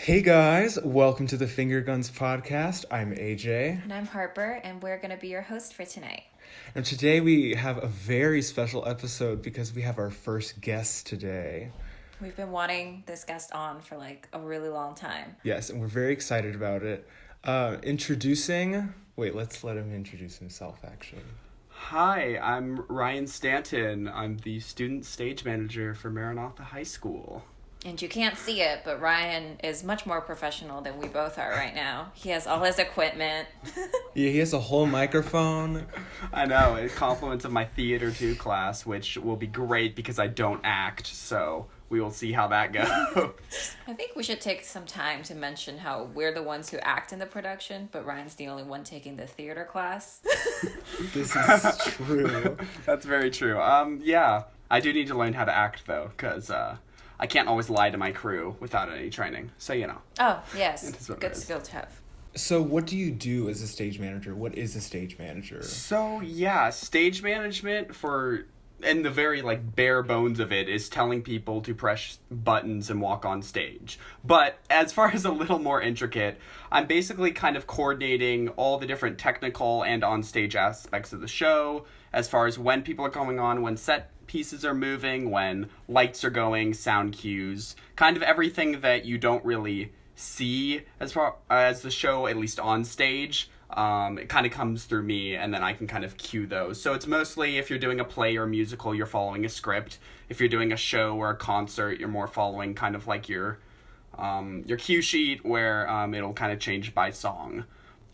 Hey guys, welcome to the Fingerguns podcast. I'm AJ. And I'm Harper, and we're going to be your host for tonight. And today we have a very special episode because we have our first guest today. We've been wanting this guest on for like a really long time. Yes, and we're very excited about it. Let's let him introduce himself actually. Hi, I'm Ryan Stanton. I'm the student stage manager for Maranatha High School. And you can't see it, but Ryan is much more professional than we both are right now. He has all his equipment. Yeah, he has a whole microphone. I know, it compliments of my Theater 2 class, which will be great because I don't act, so we will see how that goes. I think we should take some time to mention how we're the ones who act in the production, but Ryan's the only one taking the theater class. This is true. That's very true. Yeah, I do need to learn how to act, though, because, I can't always lie to my crew without any training, so you know. Oh, yes. Good is. skill to have. So what do you do as a stage manager? What is a stage manager? So, yeah, stage management and the very, bare bones of it is telling people to press buttons and walk on stage. But as far as a little more intricate, I'm basically kind of coordinating all the different technical and on-stage aspects of the show, as far as when people are going on, when set pieces are moving, when lights are going, sound cues, kind of everything that you don't really see as far as the show, at least on stage. It kind of comes through me, and then I can kind of cue those. So it's mostly if you're doing a play or a musical, you're following a script. If you're doing a show or a concert, you're more following kind of like your cue sheet where it'll kind of change by song.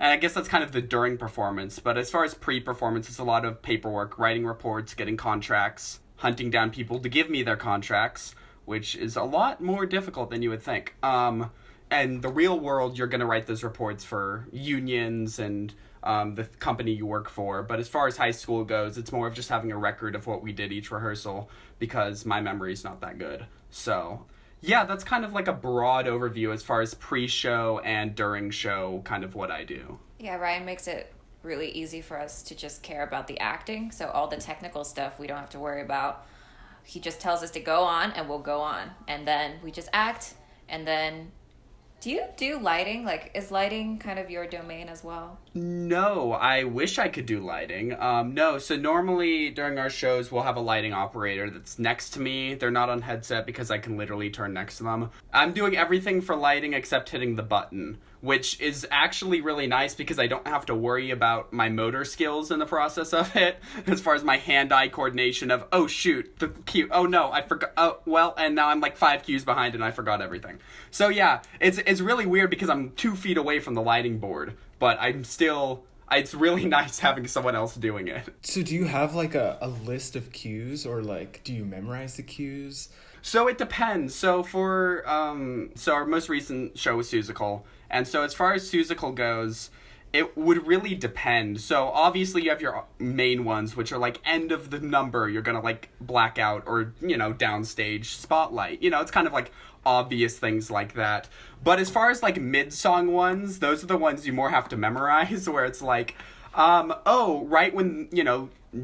And I guess that's kind of the during performance. But as far as pre-performance, it's a lot of paperwork, writing reports, getting contracts, hunting down people to give me their contracts, which is a lot more difficult than you would think. And the real world, you're going to write those reports for unions and the company you work for. But as far as high school goes, it's more of just having a record of what we did each rehearsal because my memory's not that good. So, yeah, that's kind of like a broad overview as far as pre-show and during show, kind of what I do. Yeah, Ryan makes it really easy for us to just care about the acting. So all the technical stuff we don't have to worry about. He just tells us to go on and we'll go on. And then we just act. And then do you do lighting? Like, is lighting kind of your domain as well? No, I wish I could do lighting. No, so normally during our shows, we'll have a lighting operator that's next to me. They're not on headset because I can literally turn next to them. I'm doing everything for lighting except hitting the button, which is actually really nice because I don't have to worry about my motor skills in the process of it, as far as my hand-eye coordination of, oh shoot, the cue, oh no, I forgot, oh, well, and now I'm like 5 cues behind and I forgot everything. So yeah, it's really weird because I'm 2 feet away from the lighting board, but it's really nice having someone else doing it. So do you have like a list of cues or like do you memorize the cues? So it depends. So for our most recent show was Seussical, and so as far as Seussical goes, it would really depend. So obviously you have your main ones, which are like end of the number, you're gonna like black out or, downstage spotlight. It's kind of like obvious things like that. But as far as like mid-song ones, those are the ones you more have to memorize, where it's like, right when,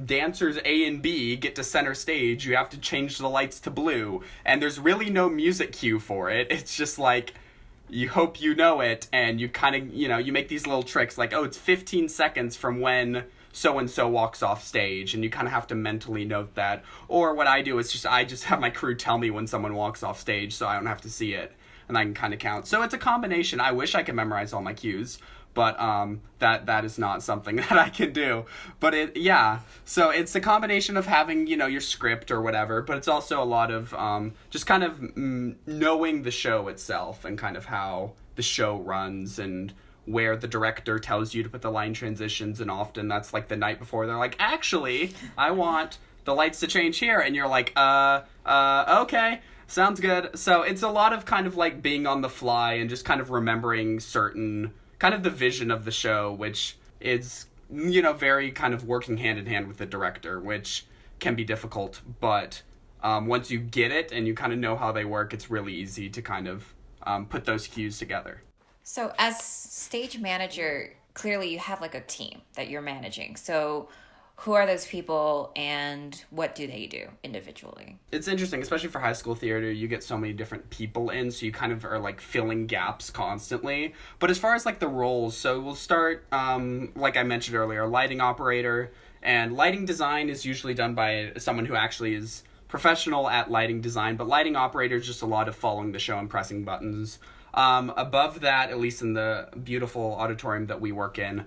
dancers A and B get to center stage, you have to change the lights to blue. And there's really no music cue for it. It's just like, you hope you know it, and you kind of, you make these little tricks, like, it's 15 seconds from when so-and-so walks off stage, and you kind of have to mentally note that. Or what I do is I just have my crew tell me when someone walks off stage, so I don't have to see it, and I can kind of count. So it's a combination. I wish I could memorize all my cues, but that is not something that I can do. But so it's a combination of having, your script or whatever, but it's also a lot of just kind of knowing the show itself and kind of how the show runs and where the director tells you to put the line transitions, and often that's like the night before they're like, actually, I want the lights to change here, and you're like, okay. Sounds good. So it's a lot of kind of like being on the fly and just kind of remembering certain kind of the vision of the show, which is, very kind of working hand in hand with the director, which can be difficult. But once you get it and you kind of know how they work, it's really easy to kind of put those cues together. So as stage manager, clearly you have like a team that you're managing. So who are those people and what do they do individually? It's interesting, especially for high school theater. You get so many different people in, so you kind of are like filling gaps constantly. But as far as like the roles, so we'll start, like I mentioned earlier, lighting operator, and lighting design is usually done by someone who actually is professional at lighting design. But lighting operator is just a lot of following the show and pressing buttons. Above that, at least in the beautiful auditorium that we work in,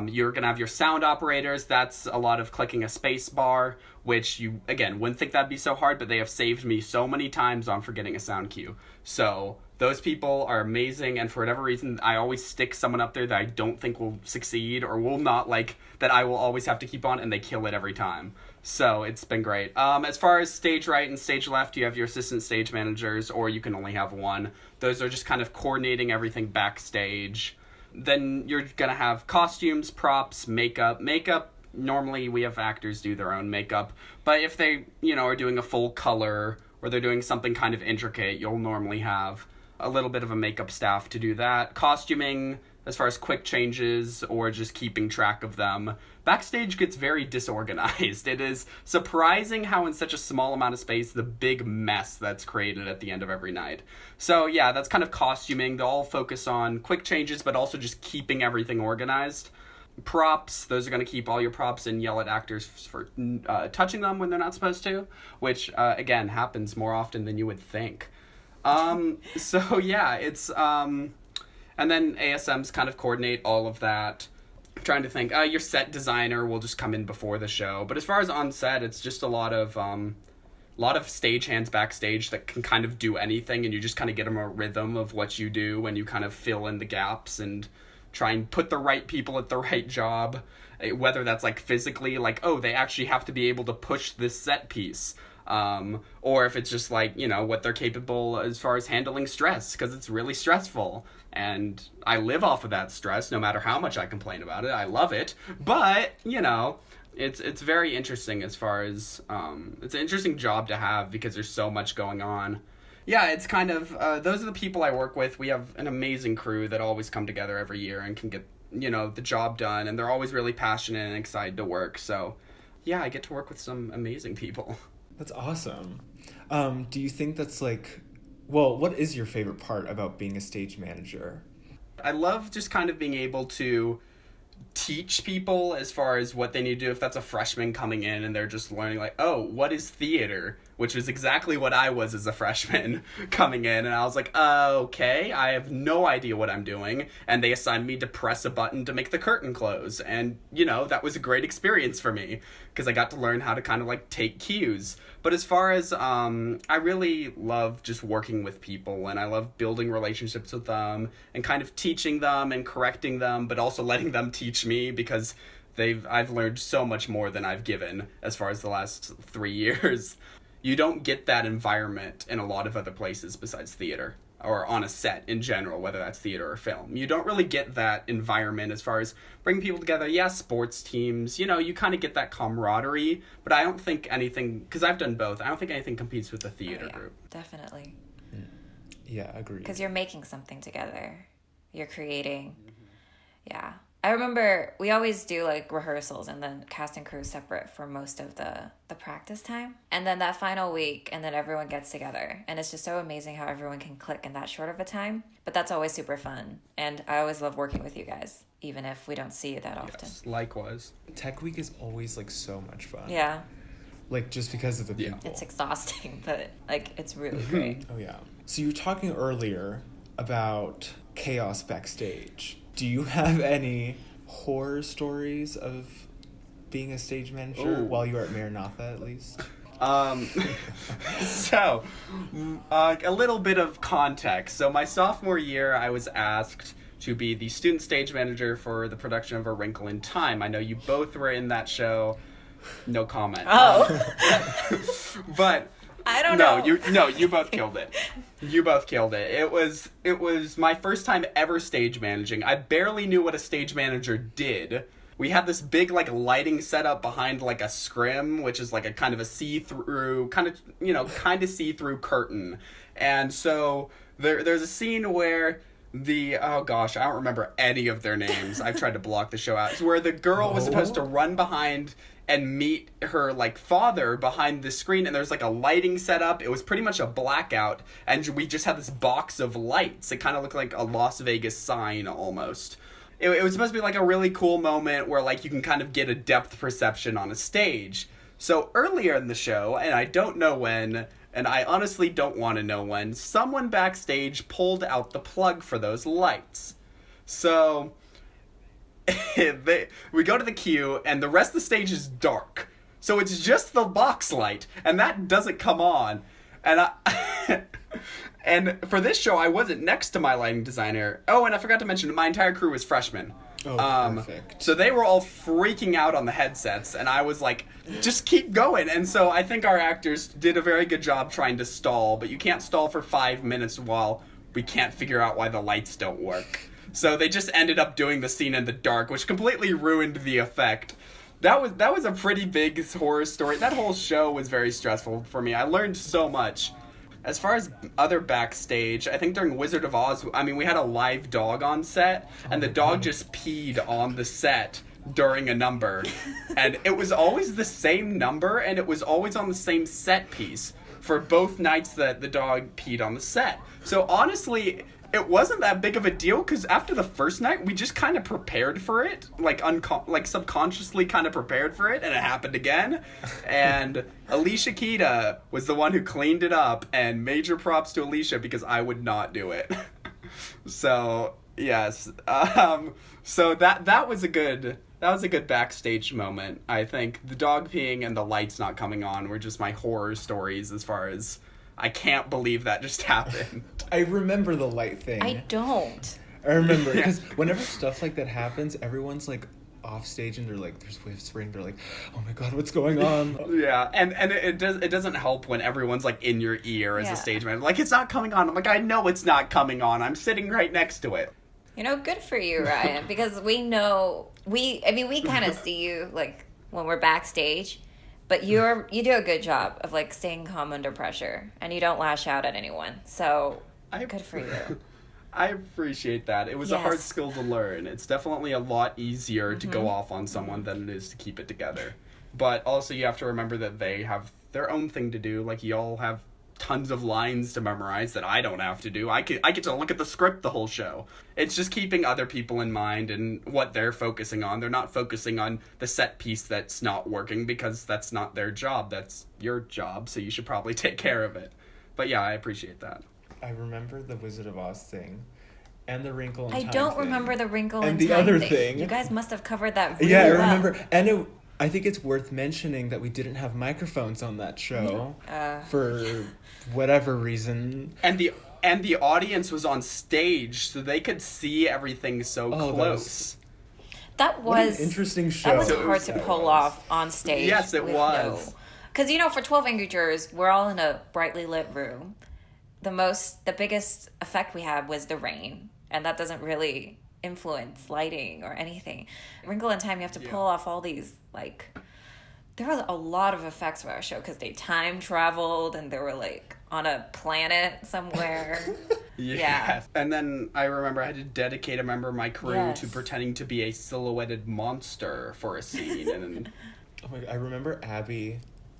you're going to have your sound operators. That's a lot of clicking a space bar, which you, again, wouldn't think that'd be so hard, but they have saved me so many times on forgetting a sound cue. So those people are amazing, and for whatever reason, I always stick someone up there that I don't think will succeed or will not like, that I will always have to keep on, and they kill it every time. So it's been great. As far as stage right and stage left, you have your assistant stage managers, or you can only have one. Those are just kind of coordinating everything backstage. Then you're going to have costumes, props, makeup. Makeup, normally we have actors do their own makeup. But if they, are doing a full color or they're doing something kind of intricate, you'll normally have a little bit of a makeup staff to do that. Costuming, as far as quick changes or just keeping track of them. Backstage gets very disorganized. It is surprising how in such a small amount of space, the big mess that's created at the end of every night. So yeah, that's kind of costuming. They'll all focus on quick changes, but also just keeping everything organized. Props, those are going to keep all your props and yell at actors for touching them when they're not supposed to, which, again, happens more often than you would think. So yeah, it's... And then ASMs kind of coordinate all of that. I'm trying to think. Your set designer will just come in before the show. But as far as on set, it's just a lot of stagehands backstage that can kind of do anything, and you just kind of get them a rhythm of what you do when you kind of fill in the gaps and try and put the right people at the right job. Whether that's like physically, like, oh, they actually have to be able to push this set piece. Or if it's just like, what they're capable as far as handling stress, because it's really stressful. And I live off of that stress, no matter how much I complain about it. I love it. But, it's very interesting as far as, it's an interesting job to have because there's so much going on. Yeah, it's kind of, those are the people I work with. We have an amazing crew that always come together every year and can get, the job done. And they're always really passionate and excited to work. So, yeah, I get to work with some amazing people. That's awesome. Do you think that's what is your favorite part about being a stage manager? I love just kind of being able to teach people as far as what they need to do. If that's a freshman coming in and they're just learning what is theater? Which was exactly what I was as a freshman coming in. And I was like, okay, I have no idea what I'm doing. And they assigned me to press a button to make the curtain close. And, that was a great experience for me because I got to learn how to kind of take cues. But as far as, I really love just working with people, and I love building relationships with them and kind of teaching them and correcting them, but also letting them teach me because I've learned so much more than I've given as far as the last 3 years. You don't get that environment in a lot of other places besides theater, or on a set in general, whether that's theater or film. You don't really get that environment as far as bringing people together. Yeah, sports teams, you kind of get that camaraderie, but I don't think anything, because I've done both, I don't think anything competes with the theater group. Definitely. Yeah, agreed. Because you're making something together. You're creating. Yeah. I remember we always do rehearsals and then cast and crew separate for most of the practice time. And then that final week, and then everyone gets together. And it's just so amazing how everyone can click in that short of a time. But that's always super fun. And I always love working with you guys, even if we don't see you that often. Yes, likewise. Tech Week is always so much fun. Yeah. Just because of the people. It's exhausting, but it's really great. Oh yeah. So you were talking earlier about chaos backstage. Do you have any horror stories of being a stage manager while you were at Maranatha, at least? So, a little bit of context. So my sophomore year, I was asked to be the student stage manager for the production of A Wrinkle in Time. I know you both were in that show. No comment. Oh. But... I don't know. You both killed it. You both killed it. It was my first time ever stage managing. I barely knew what a stage manager did. We had this big lighting setup behind a scrim, which is a kind of a see-through kind of see-through curtain. And so there's a scene where oh gosh, I don't remember any of their names. I've tried to block the show out. It's where the girl was supposed to run behind and meet her, like, father behind the screen, and there's, like, a lighting setup. It was pretty much a blackout, and we just had this box of lights. It kind of looked like a Las Vegas sign, almost. It was supposed to be, like, a really cool moment where, like, you can kind of get a depth perception on a stage. So earlier in the show, and I don't know when, and I honestly don't want to know when, someone backstage pulled out the plug for those lights. So we go to the queue, and the rest of the stage is dark. So it's just the box light, and that doesn't come on. And and for this show, I wasn't next to my lighting designer. Oh, and I forgot to mention, my entire crew was freshmen. Oh, perfect. So they were all freaking out on the headsets, and I was like, just keep going. And so I think our actors did a very good job trying to stall, but you can't stall for 5 minutes while we can't figure out why the lights don't work. So they just ended up doing the scene in the dark, which completely ruined the effect. That was a pretty big horror story. That whole show was very stressful for me. I learned so much. As far as other backstage, I think during Wizard of Oz, I mean, we had a live dog on set, and the dog just peed on the set during a number. And it was always the same number, and it was always on the same set piece for both nights that the dog peed on the set. So honestly, it wasn't that big of a deal, because after the first night, we just kind of prepared for it, like subconsciously kind of prepared for it, and it happened again. And Alicia Kita was the one who cleaned it up, and major props to Alicia, because I would not do it. So yes, so that was a good backstage moment. I think the dog peeing and the lights not coming on were just my horror stories, as far as I can't believe that just happened. I remember the light thing. I don't. I remember, because whenever stuff like that happens, everyone's like off stage and they're like, there's whispering, they're like, oh my god, what's going on? Yeah, and it doesn't help when everyone's like in your ear as a stage manager. Like, it's not coming on. I'm like, I know it's not coming on. I'm sitting right next to it. You know, good for you, Ryan, because we know, we kind of see you, like, when we're backstage, but you do a good job of, like, staying calm under pressure, and you don't lash out at anyone, so good for you. I appreciate that. It was a hard skill to learn. It's definitely a lot easier to go off on someone than it is to keep it together. But also you have to remember that they have their own thing to do. Like, y'all have tons of lines to memorize that I don't have to do. I get to look at the script the whole show. It's just keeping other people in mind and what they're focusing on. They're not focusing on the set piece that's not working, because that's not their job. That's your job, so you should probably take care of it. But yeah, I appreciate that. I remember the Wizard of Oz thing. And the Wrinkle in Time I don't thing. remember the Wrinkle in And Time the other thing. thing. You guys must have covered that really Yeah, I well. remember. And I think it's worth mentioning that we didn't have microphones on that show for whatever reason. And the audience was on stage, so they could see everything so close. That What was an interesting show. That was hard to pull off on stage. Yes, it was. Because, you know, for 12 Angry Jurors, we're all in a brightly lit room. The biggest effect we had was the rain, and that doesn't really influence lighting or anything. Wrinkle in Time, you have to pull off all these, like, there was a lot of effects for our show, because they time traveled, and they were, like, on a planet somewhere. Yeah. And then I remember I had to dedicate a member of my crew to pretending to be a silhouetted monster for a scene. And Oh my God, I remember Abby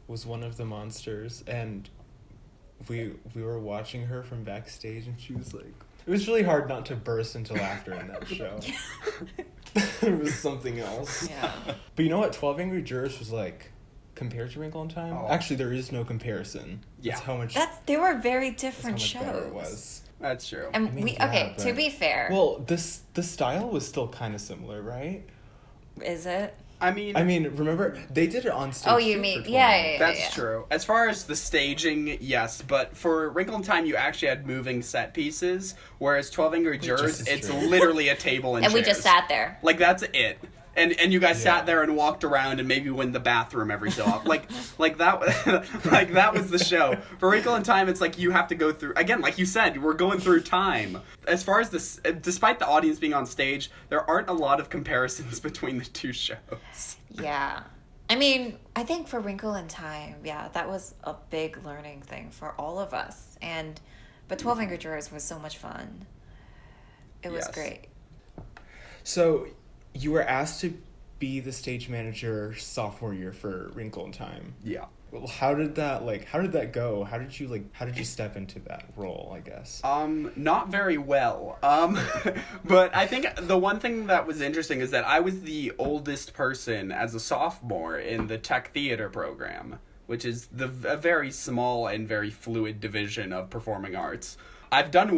was one of the monsters, and we were watching her from backstage, and she was like, it was really hard not to burst into laughter in that show. It was something else. Yeah. But you know what 12 Angry Jurors was like compared to Wrinkle in Time? Actually, there is no comparison. Yeah. That's how much They were very different that's how much shows. better it was. that's true. And I mean, to but- be fair. Well, the style was still kind of similar, right? Is it? I mean, remember they did it on stage. Oh, you too, mean for 12 yeah. Angry that's true. As far as the staging, yes, but for Wrinkle in Time, you actually had moving set pieces, whereas 12 Angry Jurors, is it's true. literally a table and And chairs. we just sat there. Like, that's it. And you guys Yeah. sat there and walked around and maybe went in the bathroom every so often. like that was the show. For Wrinkle in Time, it's like you have to go through, again, like you said, we're going through time. As far as this, despite the audience being on stage, there aren't a lot of comparisons between the two shows. Yeah. I mean, I think for Wrinkle in Time, that was a big learning thing for all of us. But 12 Angry Jurors was so much fun. It was Yes. great. So you were asked to be the stage manager sophomore year for Wrinkle in Time. Yeah. Well, how did that go? How did you step into that role, I guess? Not very well. But I think the one thing that was interesting is that I was the oldest person as a sophomore in the tech theater program, which is a very small and very fluid division of performing arts. I've done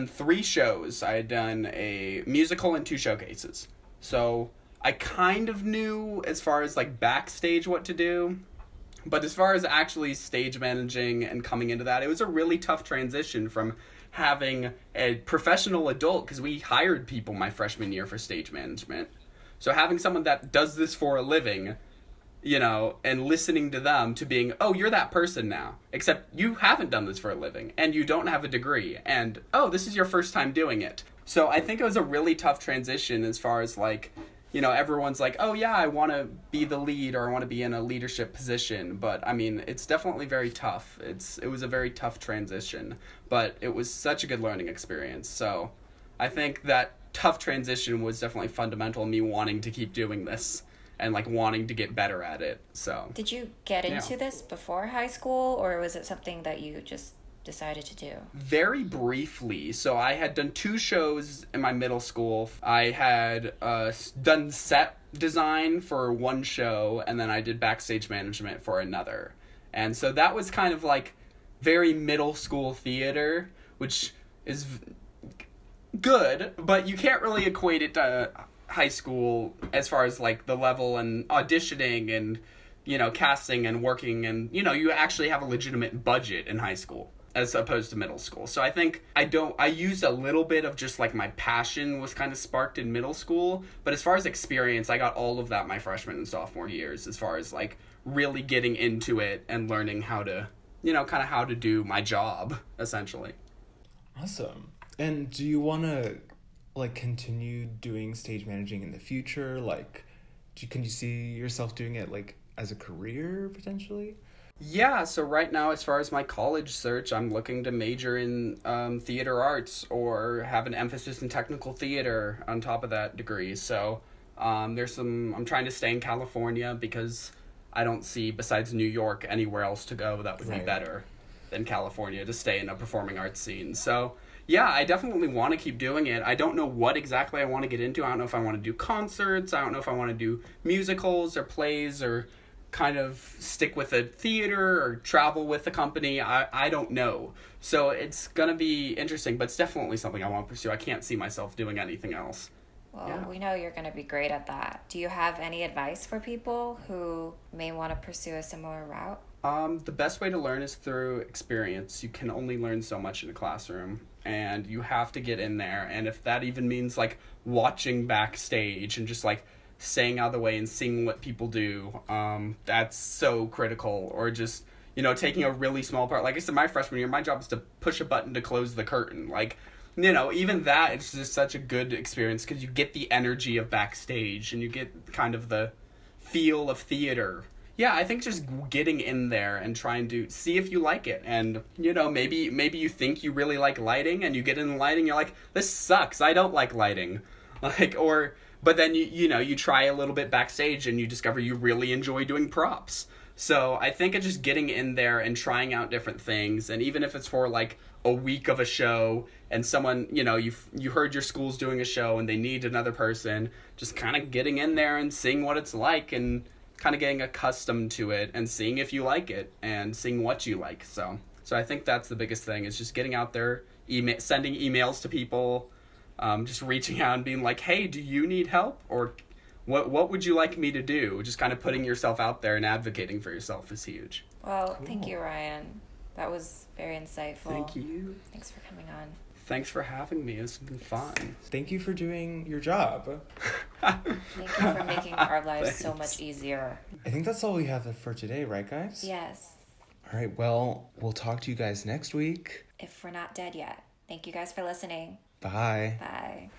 3 shows. I had done a musical and 2 showcases. So I kind of knew as far as like backstage what to do, but as far as actually stage managing and coming into that, it was a really tough transition from having a professional adult, because we hired people my freshman year for stage management. So having someone that does this for a living, and listening to them, to being, oh, you're that person now, except you haven't done this for a living and you don't have a degree, and oh, this is your first time doing it. So I think it was a really tough transition as far as like, everyone's like, oh yeah, I want to be the lead, or I want to be in a leadership position. But I mean, it's definitely very tough. It was a very tough transition, but it was such a good learning experience. So I think that tough transition was definitely fundamental in me wanting to keep doing this and like wanting to get better at it. So Did you get into this before high school, or was it something that you just decided to do? Very briefly. So I had done 2 shows in my middle school. I had done set design for 1 show, and then I did backstage management for another. And so that was kind of like very middle school theater, which is good, but you can't really equate it to high school as far as like the level and auditioning and casting and working, and you actually have a legitimate budget in high school as opposed to middle school. So I think I used a little bit of just like my passion was kind of sparked in middle school, but as far as experience, I got all of that my freshman and sophomore years, as far as like really getting into it and learning how to kind of how to do my job, essentially. Awesome. And do you want to like continue doing stage managing in the future? Like, can you see yourself doing it like as a career potentially? Yeah, so right now, as far as my college search, I'm looking to major in theater arts, or have an emphasis in technical theater on top of that degree. So I'm trying to stay in California, because I don't see, besides New York, anywhere else to go that would be better than California to stay in a performing arts scene. So yeah, I definitely want to keep doing it. I don't know what exactly I want to get into. I don't know if I want to do concerts. I don't know if I want to do musicals or plays, or kind of stick with a theater or travel with the company. I don't know. So it's going to be interesting, but it's definitely something I want to pursue. I can't see myself doing anything else. Well, we know you're going to be great at that. Do you have any advice for people who may want to pursue a similar route? The best way to learn is through experience. You can only learn so much in a classroom, and you have to get in there. And if that even means like watching backstage and just like staying out of the way and seeing what people do, that's so critical. Or just, taking a really small part. Like I said, my freshman year, my job is to push a button to close the curtain. Like, even that, it's just such a good experience, because you get the energy of backstage and you get kind of the feel of theater. Yeah, I think just getting in there and trying to see if you like it. And, maybe you think you really like lighting, and you get in the lighting, you're like, this sucks, I don't like lighting. But then you try a little bit backstage and you discover you really enjoy doing props. So I think it's just getting in there and trying out different things. And even if it's for like a week of a show, and someone, you heard your school's doing a show and they need another person, just kind of getting in there and seeing what it's like, and kind of getting accustomed to it and seeing if you like it and seeing what you like. So I think that's the biggest thing, is just getting out there, sending emails to people, just reaching out and being like, hey, do you need help? Or what would you like me to do? Just kind of putting yourself out there and advocating for yourself is huge. Well, Thank you, Ryan. That was very insightful. Thank you. Thanks for coming on. Thanks for having me. It's been fun. Thank you for doing your job. Thank you for making our lives so much easier. I think that's all we have for today, right, guys? Yes. All right, well, we'll talk to you guys next week. If we're not dead yet. Thank you guys for listening. Bye. Bye.